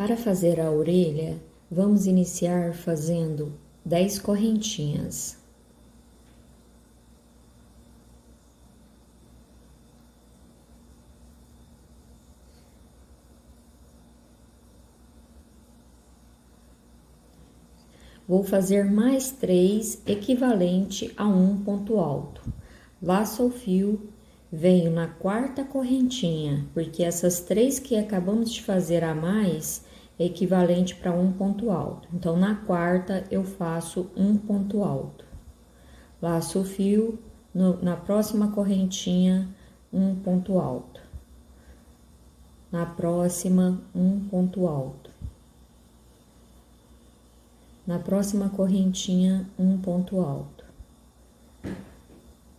Para fazer a orelha, vamos iniciar fazendo 10 correntinhas. Vou fazer mais 3 equivalente a um ponto alto. Laço o fio, venho na quarta correntinha, porque essas 3 que acabamos de fazer a mais é equivalente para um ponto alto. Então, na quarta eu faço um ponto alto. Laço o fio, na próxima correntinha, um ponto alto. Na próxima, um ponto alto. Na próxima correntinha, um ponto alto.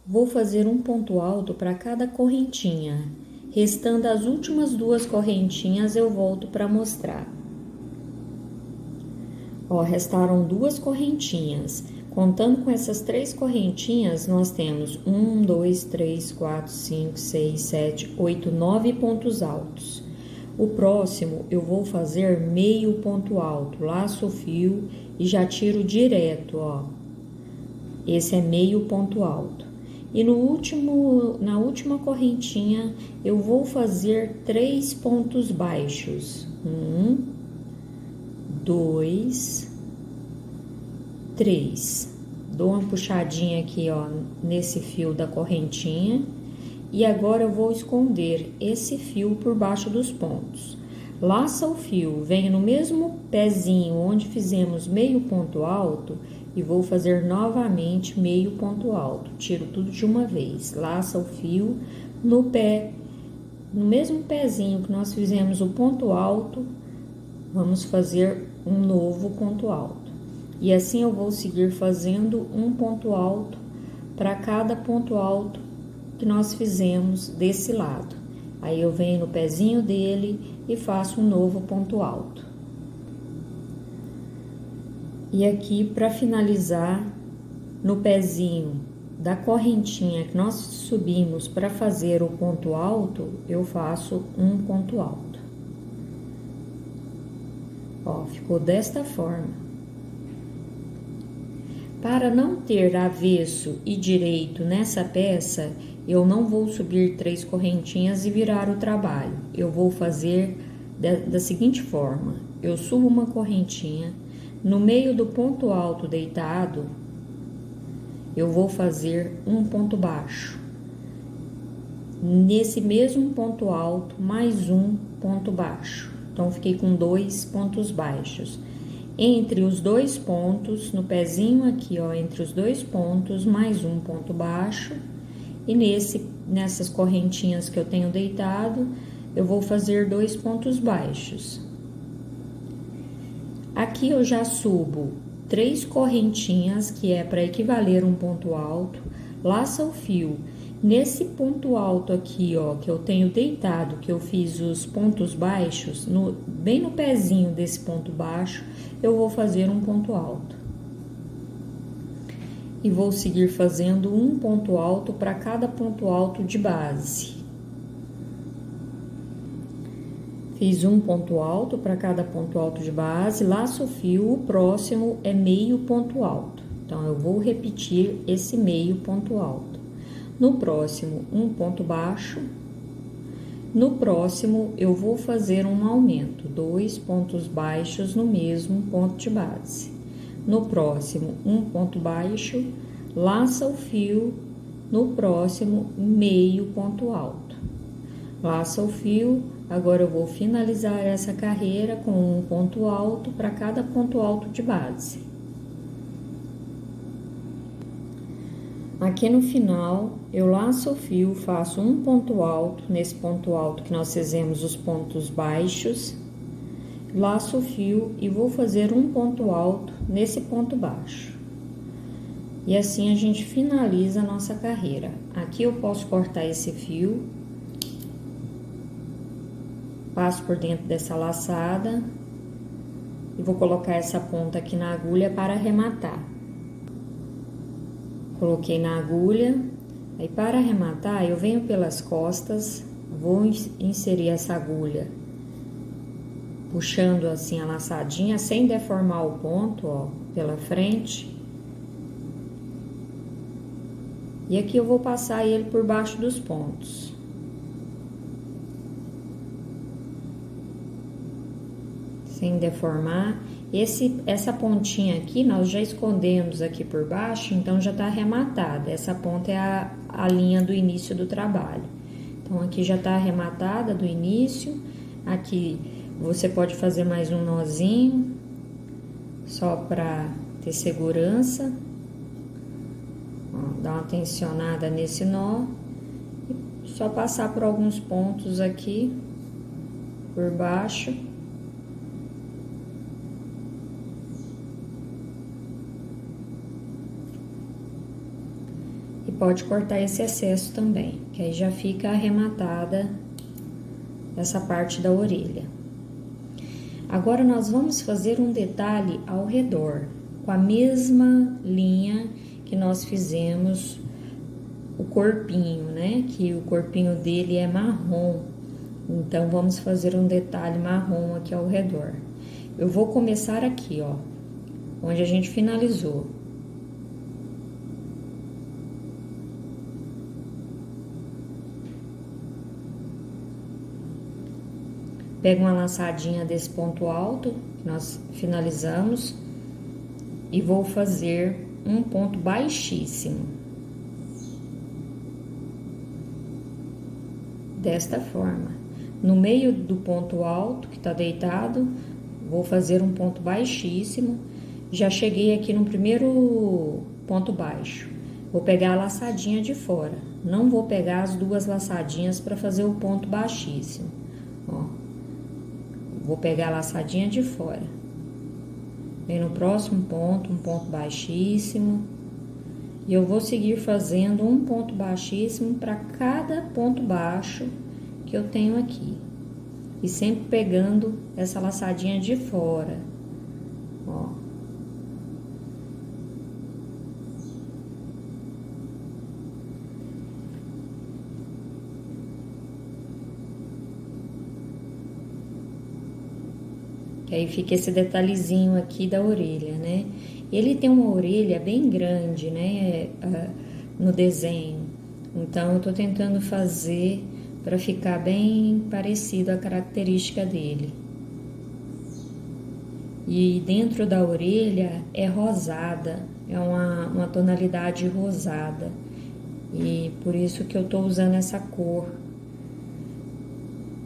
Vou fazer um ponto alto para cada correntinha. Restando as últimas 2 correntinhas, eu volto para mostrar. Ó, restaram 2 correntinhas. Contando com essas 3 correntinhas, nós temos 1, 2, 3, 4, 5, 6, 7, 8, 9 pontos altos. O próximo eu vou fazer meio ponto alto, laço o fio e já tiro direto, ó. Esse é meio ponto alto. E na última correntinha eu vou fazer 3 pontos baixos. 1, 2, 3. Dou uma puxadinha aqui, ó, nesse fio da correntinha. E agora eu vou esconder esse fio por baixo dos pontos. Laça o fio, venho no mesmo pezinho onde fizemos meio ponto alto e vou fazer novamente meio ponto alto. Tiro tudo de uma vez. Laça o fio no pé, no mesmo pezinho que nós fizemos o ponto alto, vamos fazer um novo ponto alto. E assim eu vou seguir fazendo um ponto alto para cada ponto alto que nós fizemos desse lado. Aí eu venho no pezinho dele e faço um novo ponto alto. E aqui, para finalizar, no pezinho da correntinha que nós subimos para fazer o ponto alto, eu faço um ponto alto. Ó, ficou desta forma. Para não ter avesso e direito nessa peça, eu não vou subir 3 correntinhas e virar o trabalho. Eu vou fazer da seguinte forma: eu subo uma correntinha, no meio do ponto alto deitado, eu vou fazer um ponto baixo. Nesse mesmo ponto alto, mais um ponto baixo. Então, fiquei com 2 pontos baixos. Entre os 2 pontos, no pezinho aqui, ó, entre os 2 pontos, mais um ponto baixo. E nessas correntinhas que eu tenho deitado, eu vou fazer 2 pontos baixos. Aqui eu já subo 3 correntinhas, que é para equivaler um ponto alto, laça o fio. Nesse ponto alto aqui, ó, que eu tenho deitado, que eu fiz os pontos baixos, bem no pezinho desse ponto baixo, eu vou fazer um ponto alto. E vou seguir fazendo um ponto alto para cada ponto alto de base. Fiz um ponto alto para cada ponto alto de base, laço o fio, o próximo é meio ponto alto. Então, eu vou repetir esse meio ponto alto. No próximo, um ponto baixo. No próximo, eu vou fazer um aumento, 2 pontos baixos no mesmo ponto de base. No próximo, um ponto baixo, laça o fio, no próximo, meio ponto alto. Laça o fio, agora eu vou finalizar essa carreira com um ponto alto para cada ponto alto de base. Aqui no final, eu laço o fio, faço um ponto alto, nesse ponto alto que nós fizemos os pontos baixos, laço o fio e vou fazer um ponto alto nesse ponto baixo. E assim a gente finaliza a nossa carreira. Aqui eu posso cortar esse fio, passo por dentro dessa laçada e vou colocar essa ponta aqui na agulha para arrematar. Coloquei na agulha, aí para arrematar eu venho pelas costas, vou inserir essa agulha puxando assim a laçadinha sem deformar o ponto, ó, pela frente. E aqui eu vou passar ele por baixo dos pontos. Sem deformar. Essa pontinha aqui, nós já escondemos aqui por baixo, então já tá arrematada. Essa ponta é a linha do início do trabalho. Então, aqui já tá arrematada do início. Aqui você pode fazer mais um nozinho, só pra ter segurança. Ó, dá uma tensionada nesse nó. E só passar por alguns pontos aqui, por baixo. Pode cortar esse excesso também, que aí já fica arrematada essa parte da orelha. Agora, nós vamos fazer um detalhe ao redor, com a mesma linha que nós fizemos o corpinho, né? Que o corpinho dele é marrom, então vamos fazer um detalhe marrom aqui ao redor. Eu vou começar aqui, ó, onde a gente finalizou. Pego uma laçadinha desse ponto alto, que nós finalizamos, e vou fazer um ponto baixíssimo. Desta forma. No meio do ponto alto, que tá deitado, vou fazer um ponto baixíssimo. Já cheguei aqui no primeiro ponto baixo. Vou pegar a laçadinha de fora. Não vou pegar as duas laçadinhas para fazer o ponto baixíssimo. Ó. Vou pegar a laçadinha de fora. Vem no próximo ponto, um ponto baixíssimo. E eu vou seguir fazendo um ponto baixíssimo para cada ponto baixo que eu tenho aqui. E sempre pegando essa laçadinha de fora. Ó. Que aí fica esse detalhezinho aqui da orelha, né? Ele tem uma orelha bem grande, né? No desenho. Então, eu tô tentando fazer para ficar bem parecido a característica dele. E dentro da orelha é rosada, é uma tonalidade rosada. E por isso que eu tô usando essa cor.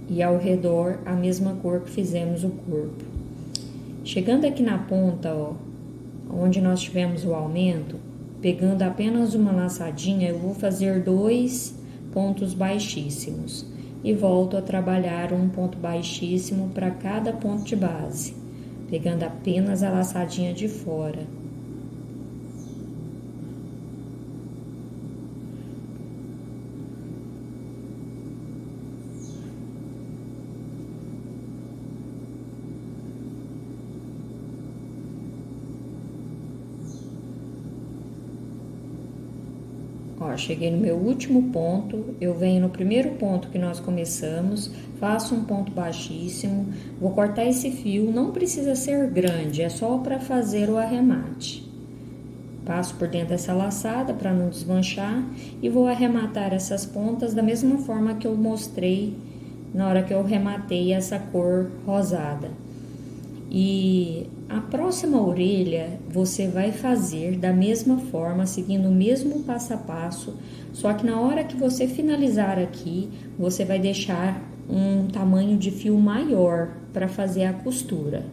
E ao redor, a mesma cor que fizemos o corpo. Chegando aqui na ponta, ó, onde nós tivemos o aumento, pegando apenas uma laçadinha, eu vou fazer 2 pontos baixíssimos. E volto a trabalhar um ponto baixíssimo para cada ponto de base, pegando apenas a laçadinha de fora. Ó, cheguei no meu último ponto, eu venho no primeiro ponto que nós começamos, faço um ponto baixíssimo, vou cortar esse fio, não precisa ser grande, é só para fazer o arremate. Passo por dentro dessa laçada para não desmanchar e vou arrematar essas pontas da mesma forma que eu mostrei na hora que eu rematei essa cor rosada. E a próxima orelha você vai fazer da mesma forma, seguindo o mesmo passo a passo, só que na hora que você finalizar aqui, você vai deixar um tamanho de fio maior para fazer a costura.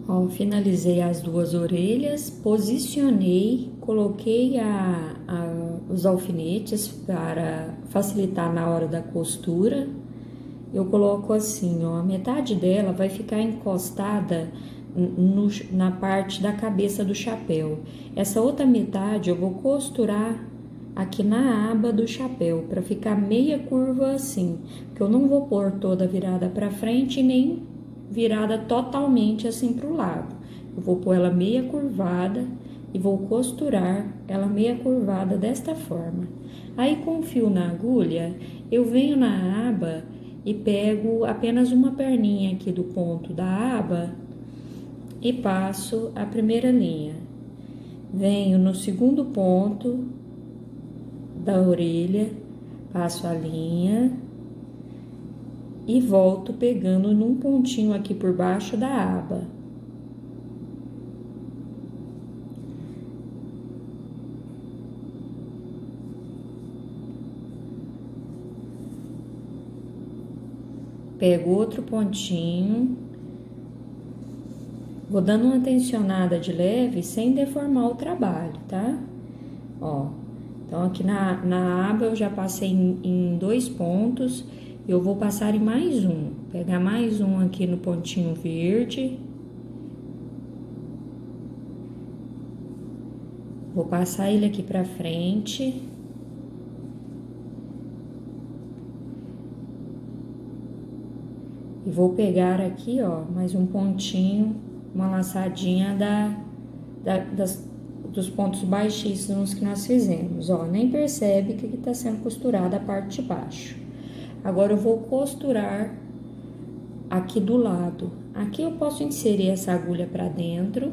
Ó, finalizei as duas orelhas, posicionei, coloquei os alfinetes para facilitar na hora da costura. Eu coloco assim, ó, a metade dela vai ficar encostada na parte da cabeça do chapéu. Essa outra metade eu vou costurar aqui na aba do chapéu, para ficar meia curva assim, porque eu não vou pôr toda virada para frente e nem virada totalmente assim pro lado. Eu vou pôr ela meia curvada e vou costurar ela meia curvada desta forma. Aí com o fio na agulha, eu venho na aba e pego apenas uma perninha aqui do ponto da aba e passo a primeira linha. Venho no segundo ponto da orelha, passo a linha e volto pegando num pontinho aqui por baixo da aba. Pego outro pontinho, vou dando uma tensionada de leve sem deformar o trabalho, tá? Ó, então aqui na aba eu já passei em 2 pontos, eu vou passar em mais um. Pegar mais um aqui no pontinho verde. Vou passar ele aqui pra frente. E vou pegar aqui, ó, mais um pontinho, uma laçadinha dos pontos baixíssimos que nós fizemos, ó. Nem percebe que tá sendo costurada a parte de baixo. Agora, eu vou costurar aqui do lado. Aqui eu posso inserir essa agulha pra dentro.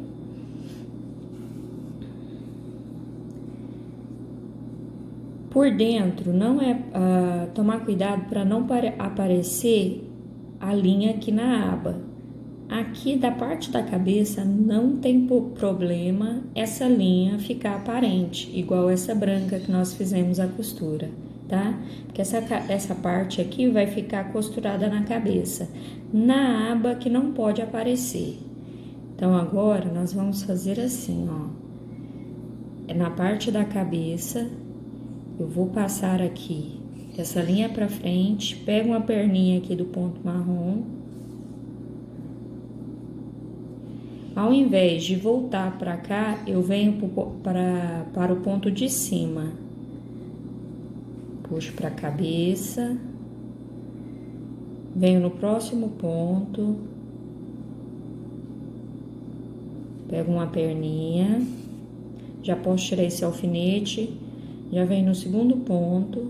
Por dentro, não é tomar cuidado para não aparecer a linha aqui na aba. Aqui da parte da cabeça não tem problema essa linha ficar aparente, igual essa branca que nós fizemos a costura, tá? Porque essa parte aqui vai ficar costurada na cabeça, na aba que não pode aparecer. Então, agora nós vamos fazer assim, ó. Na parte da cabeça, eu vou passar aqui essa linha pra frente, pego uma perninha aqui do ponto marrom. Ao invés de voltar pra cá, eu venho para o ponto de cima. Puxo pra cabeça. Venho no próximo ponto. Pego uma perninha. Já posso tirar esse alfinete. Já venho no segundo ponto.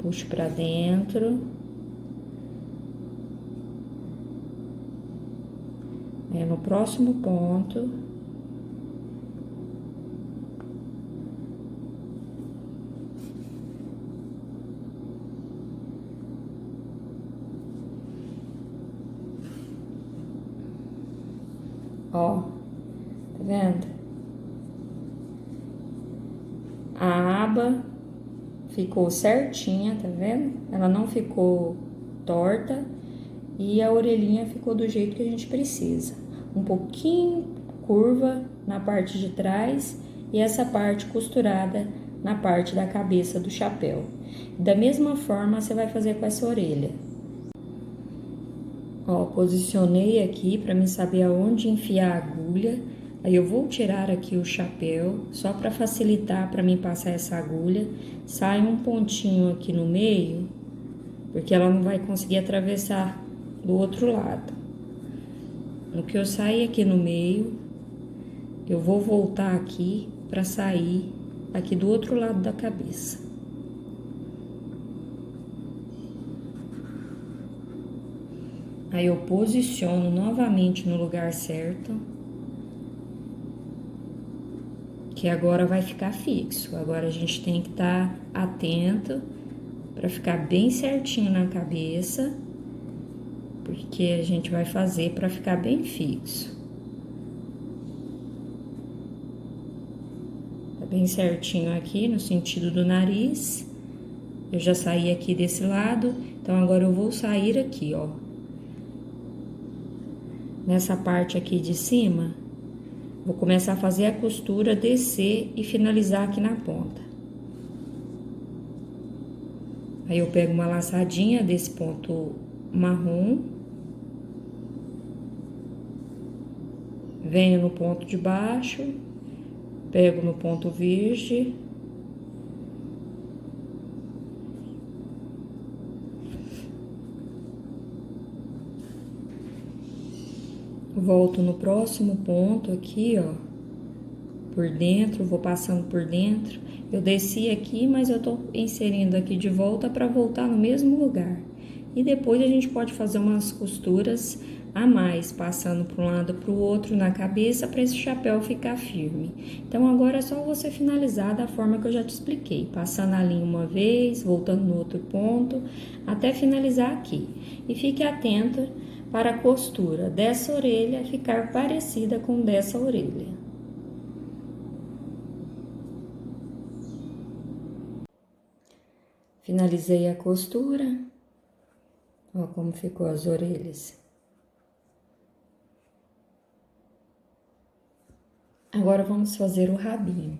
Puxo pra dentro. É no próximo ponto. Ó, tá vendo? A aba ficou certinha, tá vendo? Ela não ficou torta e a orelhinha ficou do jeito que a gente precisa. Um pouquinho curva na parte de trás e essa parte costurada na parte da cabeça do chapéu. Da mesma forma, você vai fazer com essa orelha. Ó, posicionei aqui para mim saber aonde enfiar a agulha. Aí eu vou tirar aqui o chapéu, só para facilitar para mim passar essa agulha. Sai um pontinho aqui no meio, porque ela não vai conseguir atravessar do outro lado. No que eu sair aqui no meio, eu vou voltar aqui para sair aqui do outro lado da cabeça. Aí eu posiciono novamente no lugar certo. Que agora vai ficar fixo. Agora a gente tem que estar atento para ficar bem certinho na cabeça, porque a gente vai fazer para ficar bem fixo. Tá bem certinho aqui no sentido do nariz. Eu já saí aqui desse lado, então agora eu vou sair aqui, ó. Nessa parte aqui de cima. Vou começar a fazer a costura, descer e finalizar aqui na ponta. Aí eu pego uma laçadinha desse ponto marrom. Venho no ponto de baixo, pego no ponto verde. Volto no próximo ponto aqui, ó, por dentro, vou passando por dentro. Eu desci aqui, mas eu tô inserindo aqui de volta para voltar no mesmo lugar. E depois a gente pode fazer umas costuras a mais, passando para um lado para o outro na cabeça para esse chapéu ficar firme. Então agora é só você finalizar da forma que eu já te expliquei, passando a linha uma vez, voltando no outro ponto, até finalizar aqui. E fique atenta para a costura dessa orelha ficar parecida com dessa orelha. Finalizei a costura. Ó como ficou as orelhas. Agora vamos fazer o rabinho.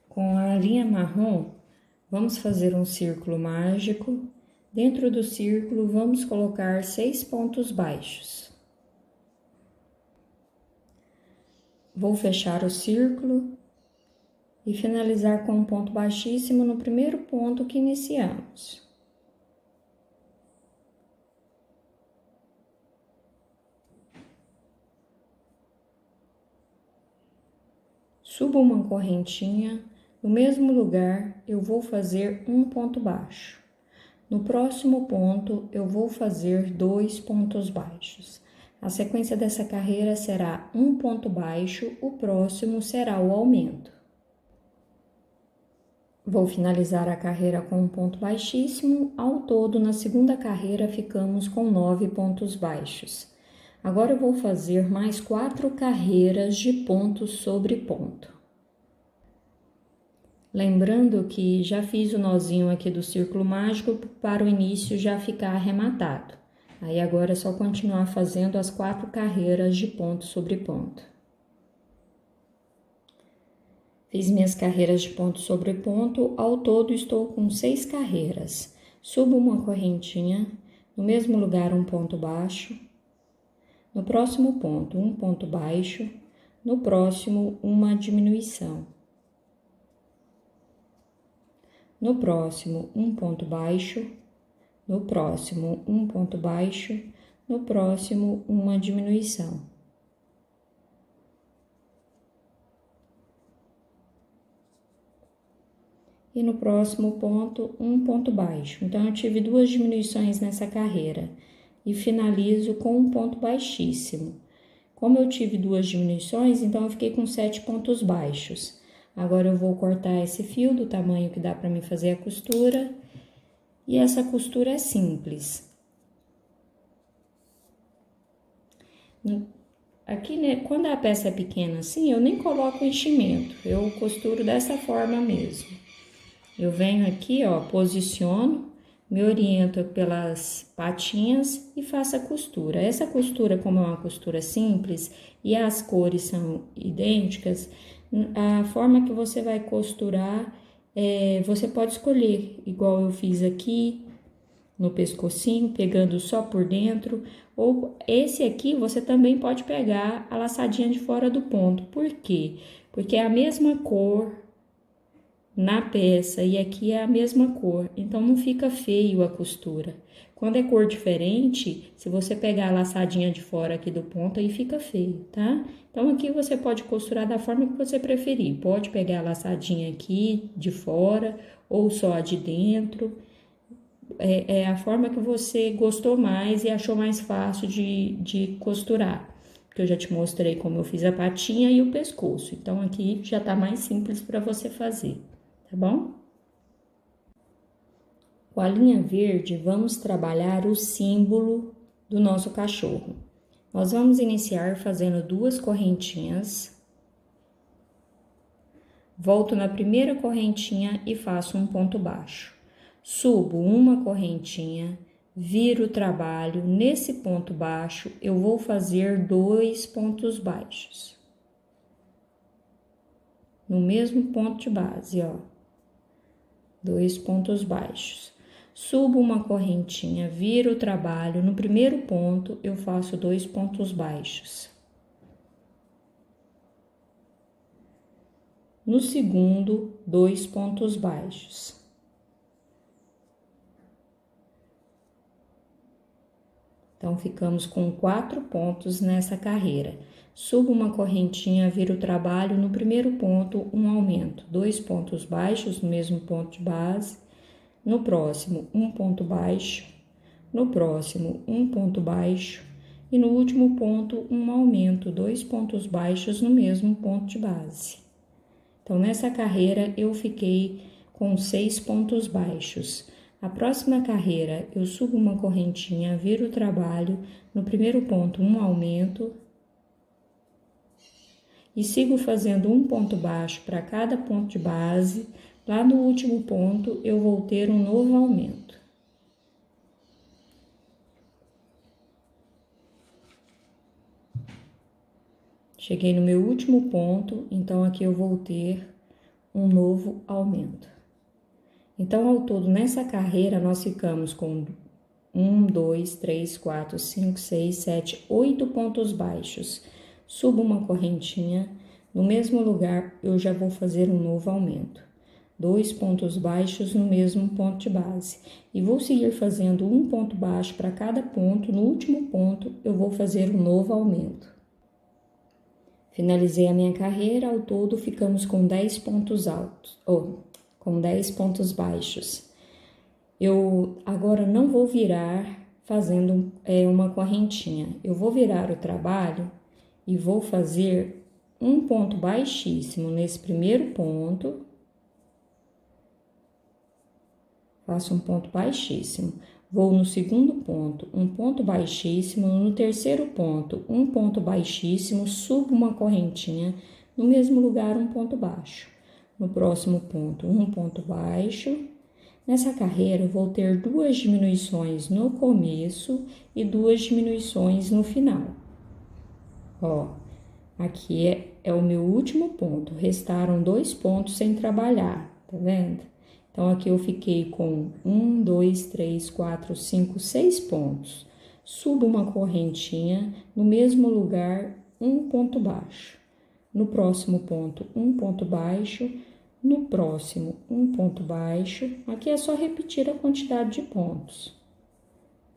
Com a linha marrom, vamos fazer um círculo mágico. Dentro do círculo, vamos colocar 6 pontos baixos. Vou fechar o círculo e finalizar com um ponto baixíssimo no primeiro ponto que iniciamos. Subo uma correntinha, no mesmo lugar eu vou fazer um ponto baixo. No próximo ponto eu vou fazer 2 pontos baixos. A sequência dessa carreira será um ponto baixo, o próximo será o aumento. Vou finalizar a carreira com um ponto baixíssimo, ao todo na segunda carreira ficamos com 9 pontos baixos. Agora eu vou fazer mais 4 carreiras de ponto sobre ponto. Lembrando que já fiz o nozinho aqui do círculo mágico para o início já ficar arrematado. Aí agora é só continuar fazendo as 4 carreiras de ponto sobre ponto. Fiz minhas carreiras de ponto sobre ponto, ao todo estou com 6 carreiras. Subo uma correntinha, no mesmo lugar um ponto baixo. No próximo ponto, um ponto baixo. No próximo, uma diminuição. No próximo, um ponto baixo. No próximo, um ponto baixo. No próximo, uma diminuição. E no próximo ponto, um ponto baixo. Então, eu tive 2 diminuições nessa carreira e finalizo com um ponto baixíssimo. Como eu tive 2 diminuições, então eu fiquei com 7 pontos baixos. Agora eu vou cortar esse fio do tamanho que dá para mim fazer a costura. E essa costura é simples. Aqui, né, quando a peça é pequena assim, eu nem coloco enchimento. Eu costuro dessa forma mesmo. Eu venho aqui, ó, posiciono, me oriento pelas patinhas e faço a costura. Essa costura, como é uma costura simples e as cores são idênticas, a forma que você vai costurar, você pode escolher, igual eu fiz aqui no pescocinho, pegando só por dentro, ou esse aqui você também pode pegar a laçadinha de fora do ponto. Por quê? Porque é a mesma cor na peça e aqui é a mesma cor, então não fica feio a costura. Quando é cor diferente, se você pegar a laçadinha de fora aqui do ponto, aí fica feio, tá? Então aqui você pode costurar da forma que você preferir. Pode pegar a laçadinha aqui de fora ou só a de dentro. É a forma que você gostou mais e achou mais fácil de costurar. Porque eu já te mostrei como eu fiz a patinha e o pescoço. Então aqui já tá mais simples para você fazer. Tá bom? Com a linha verde, vamos trabalhar o símbolo do nosso cachorro. Nós vamos iniciar fazendo 2 correntinhas. Volto na primeira correntinha e faço um ponto baixo. Subo uma correntinha, viro o trabalho. Nesse ponto baixo, eu vou fazer 2 pontos baixos. No mesmo ponto de base, ó. 2 pontos baixos. Subo uma correntinha, viro o trabalho. No primeiro ponto, eu faço 2 pontos baixos. No segundo, 2 pontos baixos. Então, ficamos com 4 pontos nessa carreira. Subo uma correntinha, viro o trabalho, no primeiro ponto, um aumento, 2 pontos baixos no mesmo ponto de base, no próximo, um ponto baixo, no próximo, um ponto baixo, e no último ponto, um aumento, 2 pontos baixos no mesmo ponto de base. Então, nessa carreira, eu fiquei com 6 pontos baixos. A próxima carreira, eu subo uma correntinha, viro o trabalho, no primeiro ponto, um aumento, e sigo fazendo um ponto baixo para cada ponto de base. Lá no último ponto, eu vou ter um novo aumento. Cheguei no meu último ponto, então aqui eu vou ter um novo aumento. Então, ao todo, nessa carreira, nós ficamos com 1, 2, 3, 4, 5, 6, 7, 8 pontos baixos. Subo uma correntinha, no mesmo lugar eu já vou fazer um novo aumento. 2 pontos baixos no mesmo ponto de base. E vou seguir fazendo um ponto baixo para cada ponto. No último ponto, eu vou fazer um novo aumento. Finalizei a minha carreira, ao todo ficamos com 10 pontos altos, com 10 pontos baixos. Eu agora não vou virar fazendo uma correntinha. Eu vou virar o trabalho e vou fazer um ponto baixíssimo nesse primeiro ponto. Faço um ponto baixíssimo. Vou no segundo ponto, um ponto baixíssimo. No terceiro ponto, um ponto baixíssimo. Subo uma correntinha. No mesmo lugar, um ponto baixo. No próximo ponto, um ponto baixo. Nessa carreira, eu vou ter 2 diminuições no começo e 2 diminuições no final. Ó, aqui é o meu último ponto. Restaram 2 pontos sem trabalhar, tá vendo? Então, aqui eu fiquei com 1, 2, 3, 4, 5, 6 pontos. Subo uma correntinha, no mesmo lugar, um ponto baixo. No próximo ponto, um ponto baixo. No próximo, um ponto baixo. Aqui é só repetir a quantidade de pontos.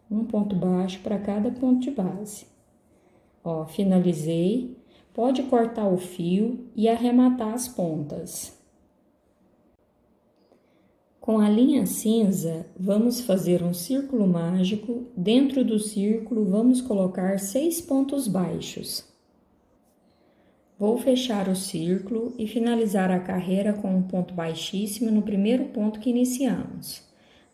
Um ponto baixo para cada ponto de base. Ó, finalizei. Pode cortar o fio e arrematar as pontas. Com a linha cinza, vamos fazer um círculo mágico. Dentro do círculo, vamos colocar 6 pontos baixos. Vou fechar o círculo e finalizar a carreira com um ponto baixíssimo no primeiro ponto que iniciamos.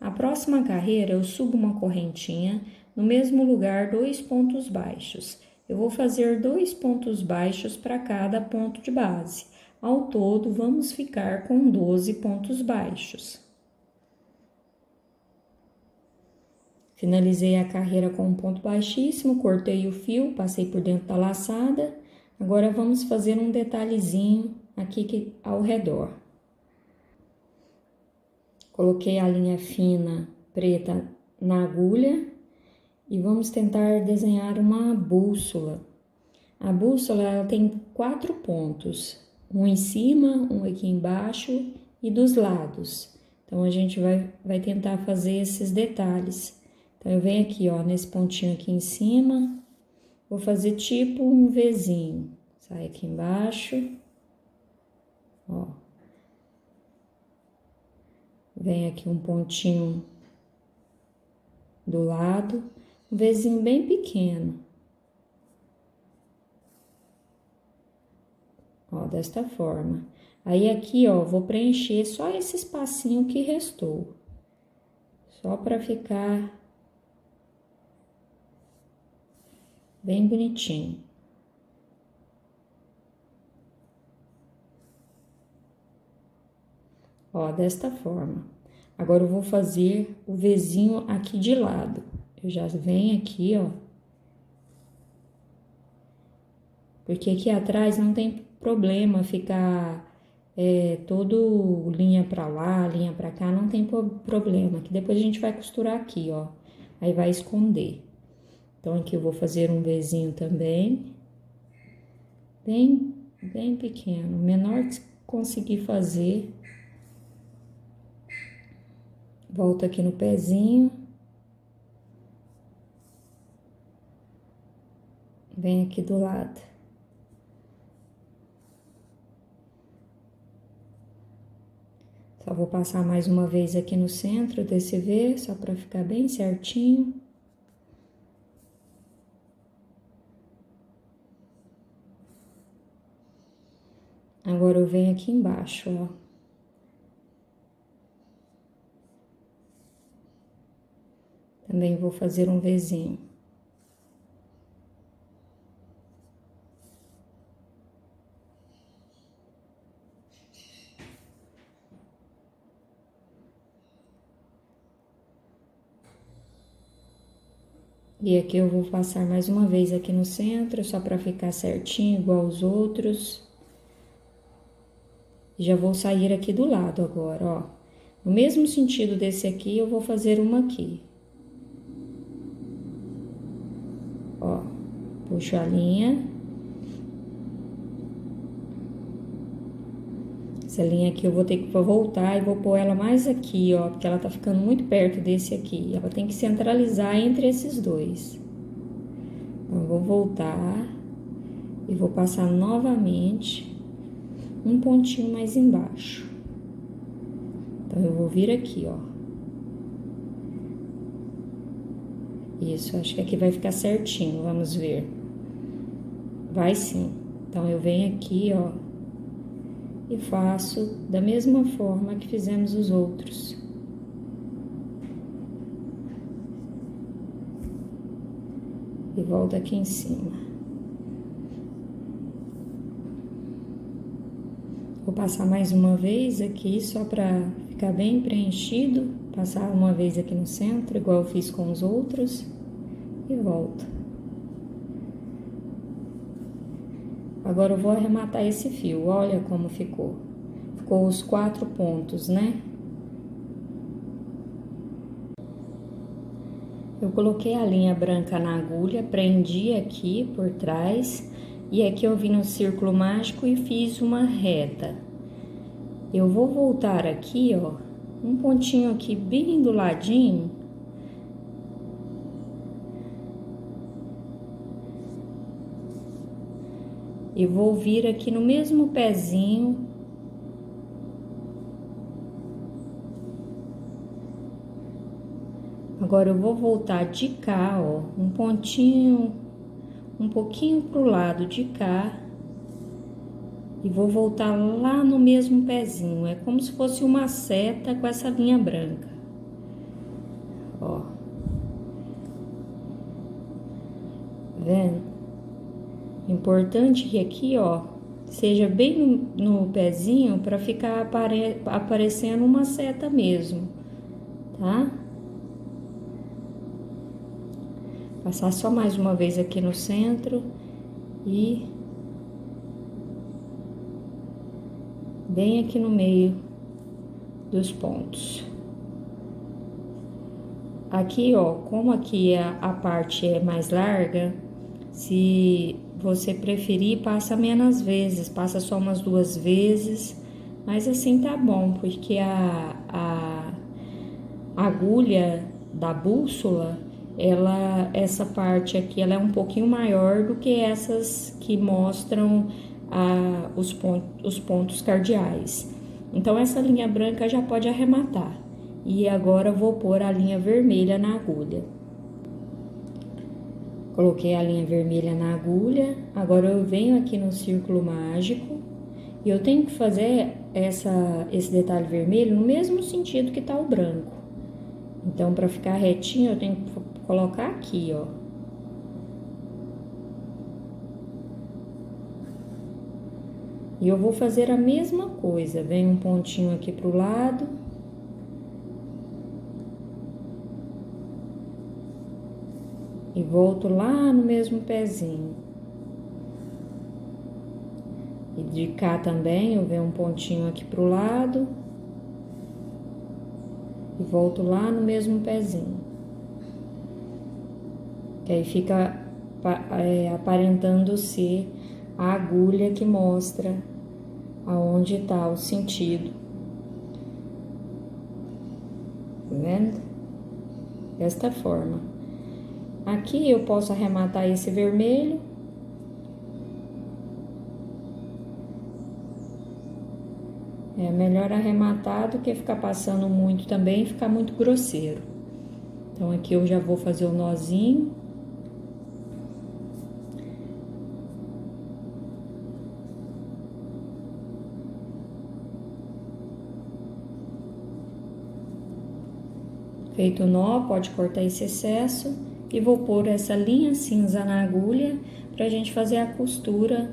A próxima carreira, eu subo uma correntinha, no mesmo lugar, 2 pontos baixos. Eu vou fazer 2 pontos baixos para cada ponto de base. Ao todo, vamos ficar com 12 pontos baixos. Finalizei a carreira com um ponto baixíssimo, cortei o fio, passei por dentro da laçada. Agora, vamos fazer um detalhezinho aqui ao redor. Coloquei a linha fina preta na agulha e vamos tentar desenhar uma bússola. A bússola ela tem 4 pontos, um em cima, um aqui embaixo e dos lados. Então, a gente vai tentar fazer esses detalhes. Então, eu venho aqui, ó, nesse pontinho aqui em cima, vou fazer tipo um Vzinho. Sai aqui embaixo, ó. Vem aqui um pontinho do lado, um Vzinho bem pequeno. Ó, desta forma. Aí aqui, ó, vou preencher só esse espacinho que restou. Só para ficar bem bonitinho. Ó, desta forma. Agora eu vou fazer o Vzinho aqui de lado. Eu já venho aqui, ó. Porque aqui atrás não tem problema ficar todo linha pra lá, linha pra cá, não tem problema. Que depois a gente vai costurar aqui, ó. Aí vai esconder. Então, aqui eu vou fazer um Vzinho também, bem pequeno, menor que conseguir fazer. Volto aqui no pezinho. Vem aqui do lado. Só vou passar mais uma vez aqui no centro desse V, só para ficar bem certinho. Agora eu venho aqui embaixo, ó. Também vou fazer um Vzinho. E aqui eu vou passar mais uma vez aqui no centro, só para ficar certinho, igual os outros. Já vou sair aqui do lado agora, ó. No mesmo sentido desse aqui, eu vou fazer uma aqui. Ó, puxo a linha. Essa linha aqui eu vou ter que voltar e vou pôr ela mais aqui, ó, porque ela tá ficando muito perto desse aqui. Ela tem que centralizar entre esses dois. Então, eu vou voltar e vou passar novamente um pontinho mais embaixo. Então, eu vou vir aqui, ó. Isso, acho que aqui vai ficar certinho, vamos ver. Vai sim. Então, eu venho aqui, ó, e faço da mesma forma que fizemos os outros. E volto aqui em cima. Vou passar mais uma vez aqui, só para ficar bem preenchido. Passar uma vez aqui no centro, igual eu fiz com os outros. E volto. Agora eu vou arrematar esse fio, olha como ficou. Ficou os 4 pontos, né? Eu coloquei a linha branca na agulha, prendi aqui por trás, e aqui eu vim no círculo mágico e fiz uma reta. Eu vou voltar aqui, ó, um pontinho aqui bem do ladinho. E vou vir aqui no mesmo pezinho. Agora eu vou voltar de cá, ó, um pontinho, um pouquinho pro lado de cá. E vou voltar lá no mesmo pezinho. É como se fosse uma seta com essa linha branca. Ó. Vendo? Importante que aqui, ó, seja bem no pezinho para ficar aparecendo uma seta mesmo, tá? Passar só mais uma vez aqui no centro e bem aqui no meio dos pontos. Aqui, ó, como aqui a parte é mais larga, se você preferir, passa menos vezes, passa só umas 2 vezes, mas assim tá bom, porque a agulha da bússola, essa parte aqui, ela é um pouquinho maior do que essas que mostram os pontos cardeais. Então, essa linha branca já pode arrematar. E agora eu vou pôr a linha vermelha na agulha. Coloquei a linha vermelha na agulha, agora eu venho aqui no círculo mágico e eu tenho que fazer esse detalhe vermelho no mesmo sentido que tá o branco. Então, para ficar retinho, eu tenho que colocar aqui, ó. E eu vou fazer a mesma coisa, vem um pontinho aqui pro lado. E volto lá no mesmo pezinho. E de cá também, eu venho um pontinho aqui pro lado. E volto lá no mesmo pezinho. Que aí fica aparentando ser a agulha que mostra aonde tá o sentido. Tá vendo? Desta forma. Aqui eu posso arrematar esse vermelho É melhor arrematar do que ficar passando muito também e ficar muito grosseiro. Então, aqui eu já vou fazer o nozinho. Feito o nó, pode cortar esse excesso e vou pôr essa linha cinza na agulha pra gente fazer a costura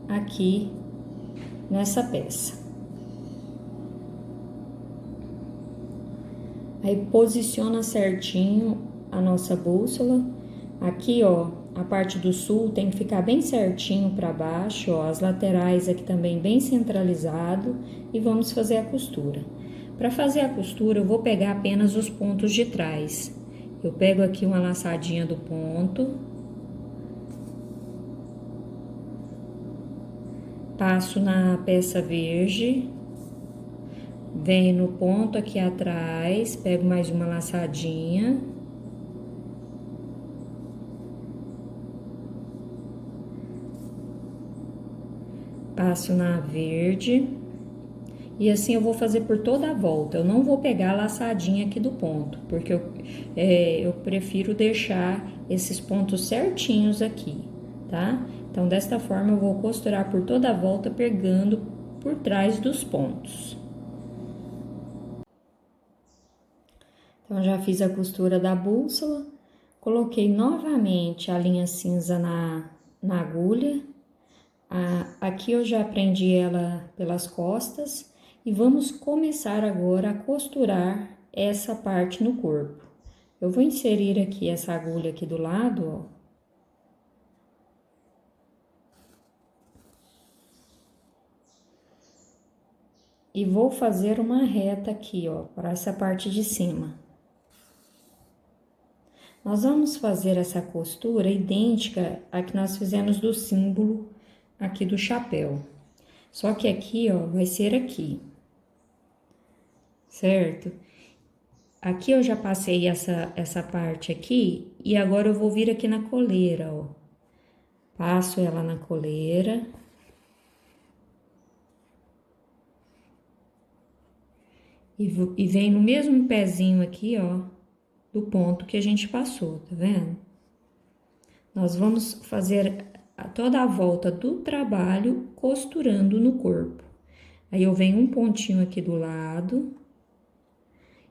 aqui nessa peça. Aí posiciona certinho a nossa bússola. Aqui, ó, a parte do sul tem que ficar bem certinho para baixo, ó, as laterais aqui também bem centralizado e vamos fazer a costura. Para fazer a costura, eu vou pegar apenas os pontos de trás. Eu pego aqui uma laçadinha do ponto, passo na peça verde, venho no ponto aqui atrás, pego mais uma laçadinha. Passo na verde. E assim eu vou fazer por toda a volta. Eu não vou pegar a laçadinha aqui do ponto, porque eu prefiro deixar esses pontos certinhos aqui, tá? Então, desta forma, eu vou costurar por toda a volta, pegando por trás dos pontos. Então, já fiz a costura da bússola, coloquei novamente a linha cinza na agulha. Aqui eu já prendi ela pelas costas e vamos começar agora a costurar essa parte no corpo. Eu vou inserir aqui essa agulha aqui do lado, ó. E vou fazer uma reta aqui, ó, para essa parte de cima. Nós vamos fazer essa costura idêntica à que nós fizemos do símbolo aqui do chapéu. Só que aqui, ó, vai ser aqui. Certo? Aqui eu já passei essa parte aqui e agora eu vou vir aqui na coleira, ó. Passo ela na coleira. E vem no mesmo pezinho aqui, ó, do ponto que a gente passou, tá vendo? Nós vamos fazer toda a volta do trabalho costurando no corpo. Aí eu venho um pontinho aqui do lado,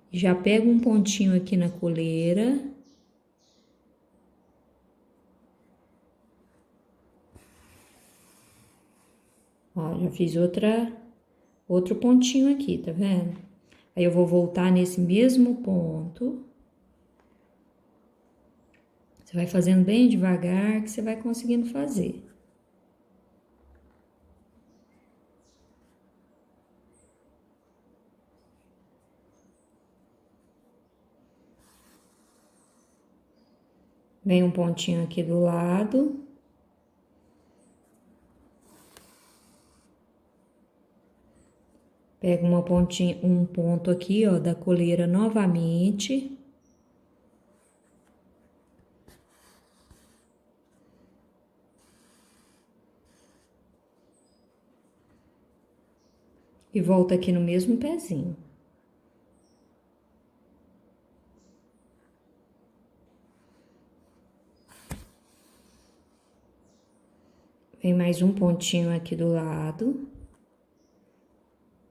já pego um pontinho aqui na coleira. Ó, já fiz outro pontinho aqui, tá vendo? Aí eu vou voltar nesse mesmo ponto. Você vai fazendo bem devagar que você vai conseguindo fazer. Vem um pontinho aqui do lado. Pego um ponto aqui, ó, da coleira novamente. E volto aqui no mesmo pezinho. Vem mais um pontinho aqui do lado.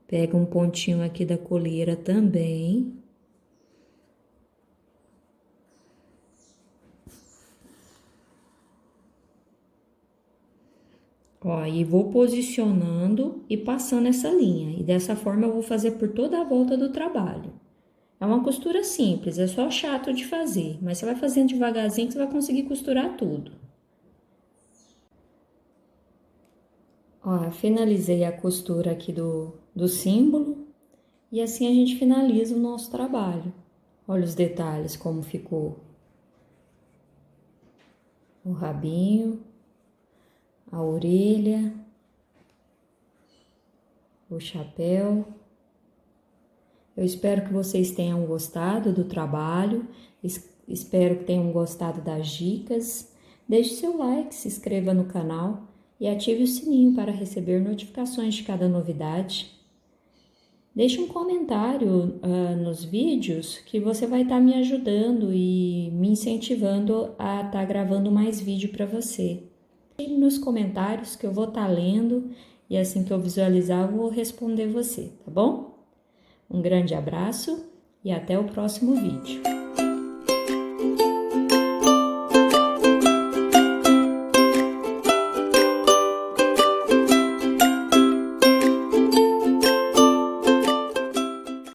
Pega um pontinho aqui da coleira também. Ó, e vou posicionando e passando essa linha. E dessa forma eu vou fazer por toda a volta do trabalho. É uma costura simples, é só chato de fazer. Mas você vai fazendo devagarzinho que você vai conseguir costurar tudo. Ó, finalizei a costura aqui do símbolo. E assim a gente finaliza o nosso trabalho. Olha os detalhes como ficou. O rabinho, a orelha, o chapéu. Eu espero que vocês tenham gostado do trabalho, espero que tenham gostado das dicas. Deixe seu like, se inscreva no canal e ative o sininho para receber notificações de cada novidade. Deixe um comentário nos vídeos que você vai estar me ajudando e me incentivando a estar gravando mais vídeo para você. E nos comentários que eu vou estar lendo e assim que eu visualizar eu vou responder você, tá bom? Um grande abraço e até o próximo vídeo.